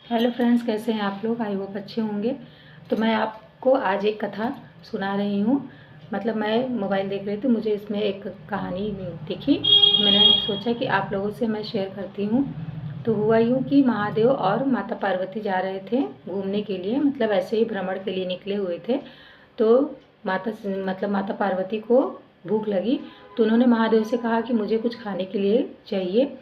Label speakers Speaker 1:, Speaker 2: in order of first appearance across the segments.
Speaker 1: Hello friends, कैसे हैं आप लोग? आई होप अच्छे होंगे। तो मैं आपको आज एक कथा सुना रही हूँ। मतलब मैं मोबाइल देख रही थी, मुझे इसमें एक कहानी दिखी। मैंने सोचा कि आप लोगों से मैं शेयर करती हूँ। तो हुआ यूँ कि महादेव और माता पार्वती जा रहे थे घूमने के लिए, मतलब ऐसे ही भ्रमण के लिए निकले हुए थे। तो माता पार्वती को भूख लगी, तो उन्होंने महादेव से कहा कि मुझे कुछ खाने के लिए चाहिए।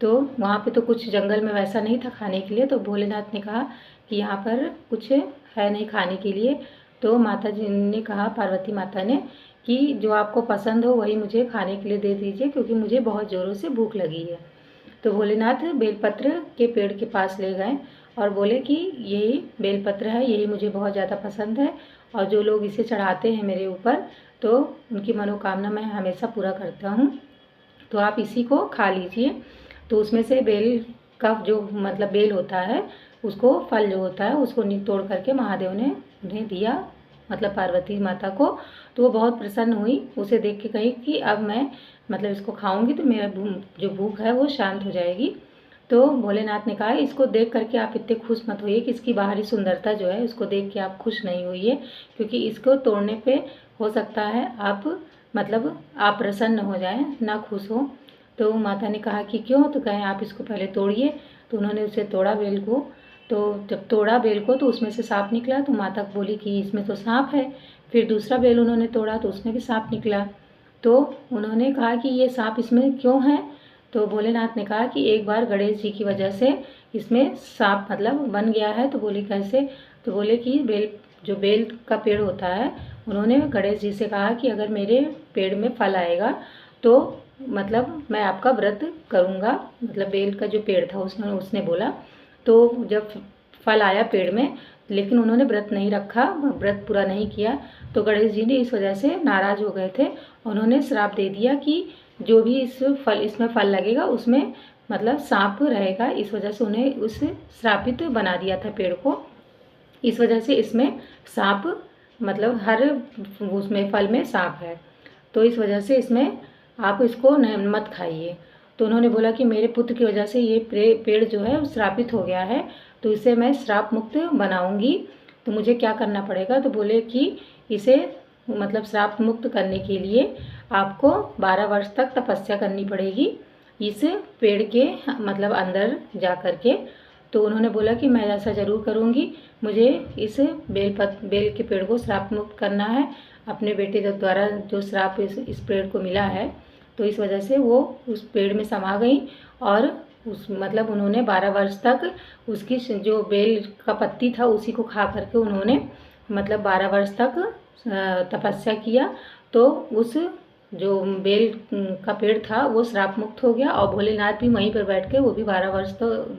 Speaker 1: तो वहाँ पे तो कुछ जंगल में वैसा नहीं था खाने के लिए, तो भोलेनाथ ने कहा कि यहाँ पर कुछ है नहीं खाने के लिए। तो माता जी ने कहा, पार्वती माता ने, कि जो आपको पसंद हो वही मुझे खाने के लिए दे दीजिए, क्योंकि मुझे बहुत ज़ोरों से भूख लगी है। तो भोलेनाथ बेलपत्र के पेड़ के पास ले गए और बोले कि यही बेलपत्र है, यही मुझे बहुत ज़्यादा पसंद है, और जो लोग इसे चढ़ाते हैं मेरे ऊपर तो उनकी मनोकामना मैं हमेशा पूरा करता हूँ, तो आप इसी को खा लीजिए। तो उसमें से बेल का जो मतलब बेल होता है, उसको फल जो होता है उसको तोड़ करके महादेव ने उन्हें दिया, मतलब पार्वती माता को। तो वो बहुत प्रसन्न हुई, उसे देख के कही कि अब मैं मतलब इसको खाऊंगी तो मेरा जो भूख है वो शांत हो जाएगी। तो भोलेनाथ ने कहा, इसको देख करके आप इतने खुश मत होइए कि इसकी बाहरी सुंदरता जो है उसको देख के आप खुश नहीं होइए, क्योंकि इसको तोड़ने पे हो सकता है आप मतलब आप प्रसन्न हो जाएं, ना खुश हो। तो माता ने कहा कि क्यों? तो कहें आप इसको पहले तोड़िए। तो उन्होंने उसे तोड़ा बेल को। तो जब तोड़ा बेल को तो उसमें से सांप निकला। तो माता बोली कि इसमें तो सांप है। फिर दूसरा बेल उन्होंने तोड़ा तो उसमें भी सांप निकला। तो उन्होंने कहा कि ये सांप इसमें क्यों है? तो भोलेनाथ ने कहा कि एक बार गणेश जी की वजह से इसमें सांप मतलब बन गया है। तो बोली कैसे? तो बोले कि जो बेल का पेड़ होता है, उन्होंने गणेश जी से कहा कि अगर मेरे पेड़ में फल आएगा तो मतलब मैं आपका व्रत करूँगा। मतलब बेल का जो पेड़ था उसने बोला। तो जब फल आया पेड़ में, लेकिन उन्होंने व्रत नहीं रखा, व्रत पूरा नहीं किया, तो गणेश जी ने इस वजह से नाराज़ हो गए थे। उन्होंने श्राप दे दिया कि जो भी इसमें फल लगेगा उसमें मतलब सांप रहेगा। इस वजह से उन्हें उस श्रापित बना दिया था पेड़ को। इस वजह से इसमें सांप मतलब हर उसमें फल में सांप है, तो इस वजह से इसमें आप इसको मत खाइए। तो उन्होंने बोला कि मेरे पुत्र की वजह से ये पेड़ जो है श्रापित हो गया है, तो इसे मैं श्राप मुक्त बनाऊंगी। तो मुझे क्या करना पड़ेगा? तो बोले कि इसे मतलब श्राप मुक्त करने के लिए आपको 12 वर्ष तक तपस्या करनी पड़ेगी इस पेड़ के मतलब अंदर जा कर के। तो उन्होंने बोला कि मैं ऐसा ज़रूर करूँगी, मुझे इस बेल के पेड़ को श्राप मुक्त करना है। अपने बेटे द्वारा जो श्राप इस पेड़ को मिला है, तो इस वजह से वो उस पेड़ में समा गई, और उस मतलब उन्होंने 12 वर्ष तक उसकी जो बेल का पत्ती था उसी को खा करके उन्होंने मतलब 12 वर्ष तक तपस्या किया। तो उस जो बेल का पेड़ था वो श्राप मुक्त हो गया, और भोलेनाथ भी वहीं पर बैठ के वो भी 12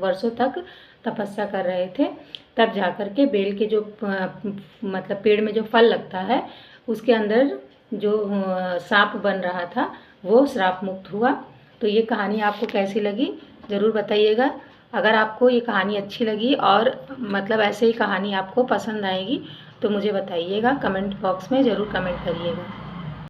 Speaker 1: वर्षों तक तपस्या कर रहे थे। तब जा कर के बेल के जो मतलब पेड़ में जो फल लगता है उसके अंदर जो सांप बन रहा था वो श्राप मुक्त हुआ। तो ये कहानी आपको कैसी लगी ज़रूर बताइएगा। अगर आपको ये कहानी अच्छी लगी और मतलब ऐसे ही कहानी आपको पसंद आएगी तो मुझे बताइएगा, कमेंट बॉक्स में ज़रूर कमेंट करिएगा।